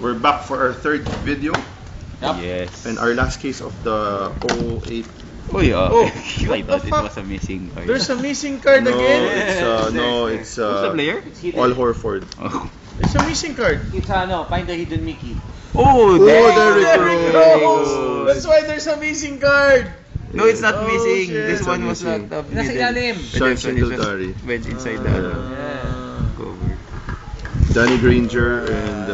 We're back for our third video. Yep. Yes. And our last case of the 08. Oh yeah. Oh, I thought it was a missing card. There's a missing card No, again. it's Who's the player? It's hidden. Al Horford. Oh. There's a missing card. It's find the hidden Mickey. Oh, Derrick Rose. That's why there's a missing card. No, it's not Oh, missing. shit. This It's one not was missing. locked up. Nasa ilalim. Sean Singletary. Went inside the cover. Danny Granger and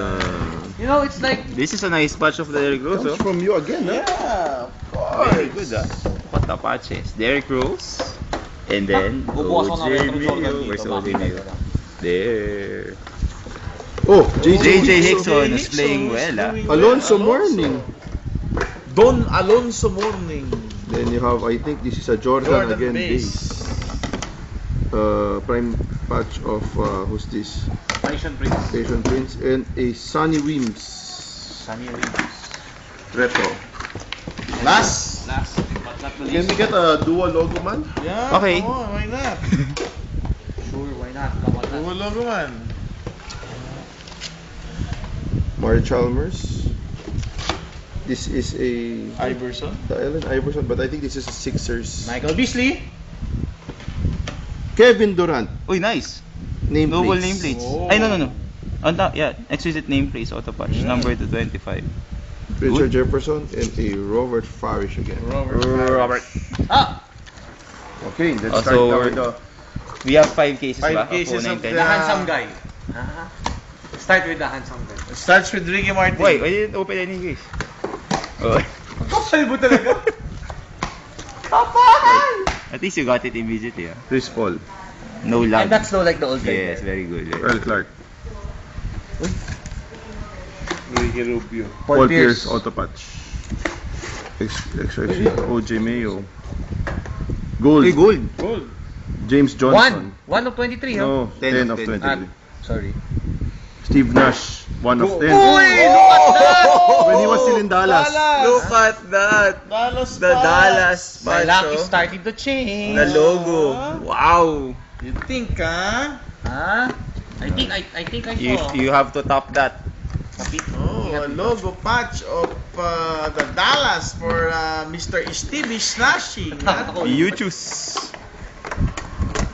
You know, it's like This is a nice patch of Derrick Rose. comes Oh. from you again, huh? Yeah, of course. Very good, What the patches? Derrick Rose. And then bubukas ako ng OJ retro Jordan Mayo. dito. Where's OJ Makikita Mayo? ko lang. There. Oh, JJ Hickson Hickson is playing well, doing Alonso well. Mourning. Don Alonso Mourning. Then you have, I think this is a Jordan again base. Prime patch of who's this? Asian Prince. Asian Prince and a Sunny Wims Sunny Reeves. retro. Last. Last but not the Can least. we get a dual logo man? Yeah, Okay. come on, why not? Sure, why not? Come on. Dual logo man. Mario Chalmers. This is a Iverson. the Allen Iverson, but I think this is a Sixers. Michael Beasley. Kevin Durant. Uy, nice. Name Global plates. nameplates. Oh. Ay, no. On top, yeah. Exquisite nameplates, auto patch. Yeah. Number to 25. Richard Jefferson and a Robert Farish again. Robert. Ah! Okay, let's Oh, start so now we're- with the We have 5 cases Five ba? cases of 9, 10. the- The handsome guy. Start with the handsome guy. It starts with Ricky Martin. Wait, I didn't open any case. Oh. Kapal mo talaga? At least you got it immediately. Ah. Chris Paul, No lag. And that's slow like the old guy. Yes, very good. Earl Clark, Ricky Rubio. Paul Pierce, auto patch. OJ Mayo. Gold. Hey, gold. Gold. James Johnson. 1 of 23, huh? No, 10 of 10. 23. Sorry. Steve Nash, 1 of 10. Uy! Look at that! When he was still in Dallas. Look at that. Dallas. The Dallas My patch. luck is Oh. starting to change. The logo. Wow. You think, huh? Huh? I think I saw. You have to top that. Oh, a logo patch of the Dallas for Mr. Stevie Snashing. Huh? You choose.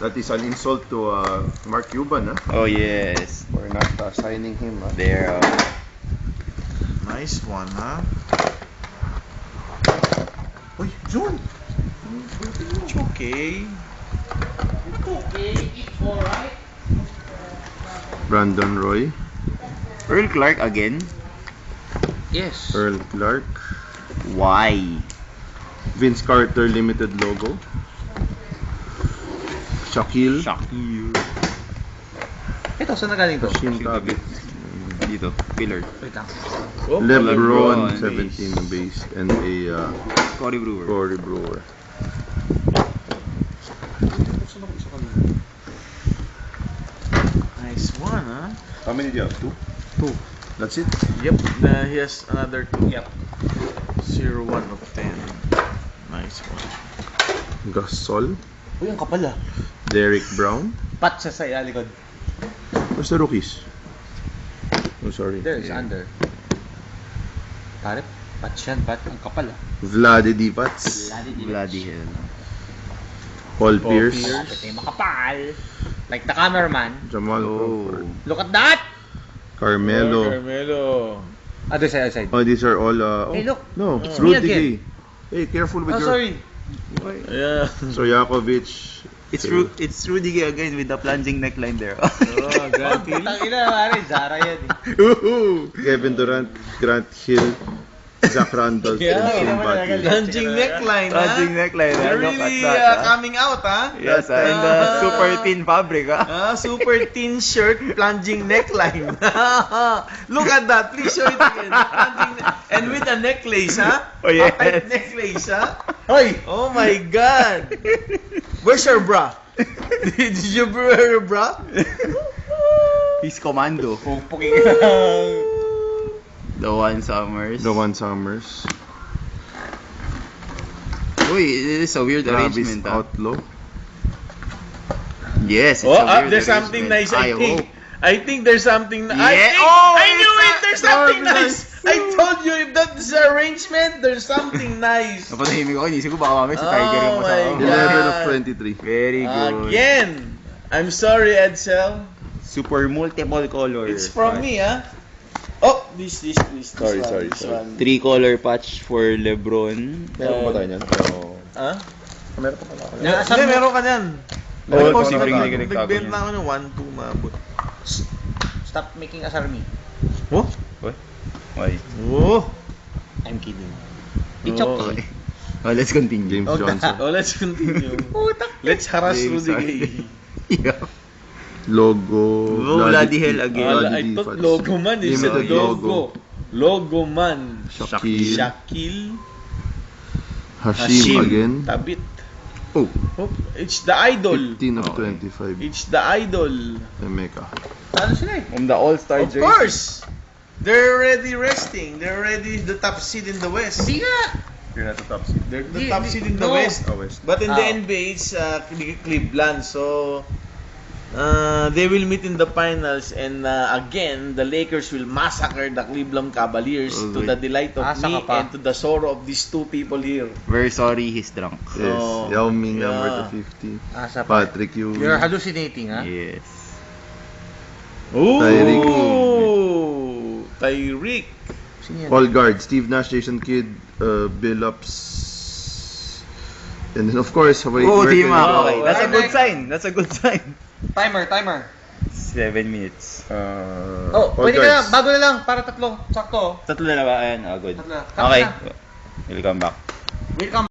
That is an insult to Mark Cuban, huh? Oh yes. For not signing him. Huh? There. Nice one, huh? Uy, June. It's okay. Okay, it's alright. Brandon Roy, Earl Clark again. Yes. Earl Clark, Why? Vince Carter limited logo, Shaquille, Shaquille. Ito, saan na galing to? Shin Tabit, Dito. Pillar. Wait lang. Oh, LeBron, LeBron 17 base, and a Cory Brewer. Corey Brewer. nice one, huh? How many do you have? Two. That's it. Yep. He has another two. Yep. 0, 1 of 10. Nice one. Gasol, Uy, ang kapal ah. Derrick Brown. Pat siya sa likod. Where's the rookies? Oh, sorry. There, it's under. Pare, pat yan, pat. Ang kapal ah. Vlade Divac, Bloody hell. Paul Pierce, Malapit na yung makapal. Like the cameraman. Jamal Oh. Crawford, Look at that! Carmelo. Carmelo. Other side. Oh, these are all. Hey, look. No, It's Rudy me again. Gay. Hey, careful with Oh, your. sorry. Yeah. Stojakovic. It's Rudy Gay again with the plunging neckline there. Oh, Grant Hill. Putang ina, pare. Zara yan eh. Woohoo! Kevin Durant, Grant Hill, Zach Randolph, Yeah, and Tim naman Budley. nagalit. Plunging neckline, huh? Plunging neckline. You're Look at really that. coming out, huh? Yes, and the super thin fabric. Super thin shirt, plunging neckline. Look at that. Please show it again. And with a necklace, huh? Oh, yes. A tight necklace, huh? Hoy! Oh my God. Where's your bra? Did you wear your bra? He's commando. Pupugin ka lang. The One Summers. The One Summers, Uy, it is a weird Travis arrangement. Outlaw, Yes, it's Oh, a weird there's something arrangement. nice, I think. hope. I think there's something. Yeah. I knew it. There's something nice. nice. I told you if that is arrangement, there's something nice. Napatahimik ako, inisip ko baka mamaya si Tiger yung Oh my kasama. God. 11 of 23. Very good. Again. I'm sorry, Edsel. Super multiple color. It's from me, ah. Oh, this Sorry, one, sorry, this sorry. one. 3-color patch for LeBron. Meron ba tayo niyan? Ah? Meron pa pala. Hindi, meron ka niyan. Oh, Nag-post posibleng na- hindi ka nagtago Nagbenta niyan. ako ng 1-2 maabot. Stop making asarmi. Oh? Uy. Okay. Oh! I'm kidding. It's Okay. Oh, let's continue. James Johnson. Oh, let's continue. Let's harass James Rudy Gay. Yeah. Logo. Oh, bloody hell again. I thought Logo Man is a Limited logo. Logo Man. Shaquille. Shakil. Hashim again. Tabit. Oh, Oh, it's the idol. 15 of Okay. 25. It's the idol. Emeka. Ano sila eh? From the All-Star Of course. They're already resting. They're already the top seed in the West. Hindi nga! You're not the top seed. They're the Di- top di- seed in the no. West. West. But in the Ah. NBA, it's Cleveland. So, they will meet in the finals. And again, the Lakers will massacre the Cleveland Cavaliers to the delight of Asa me ka pa. and to the sorrow of these two people here. Very sorry, he's drunk. Yes. Oh, Yao Ming yeah. number 250. Asa pa. Patrick Ewing. You're hallucinating, ha? Yes. Ooh! Tyreek. Tyreek. Sino yan? All guard. Steve Nash, Jason Kidd, Billups. And then of course, Hawaii. Oh, Merkel. Tima. Wow. Okay, that's a Right, good right. sign. That's a good sign. Timer. 7 minutes. Oh, all pwede ka guards. na. Bago na lang. Para tatlo. Sakto. Tatlo na ba? Ayan, good. Tatlo na. Okay. Tapos Welcome back. Welcome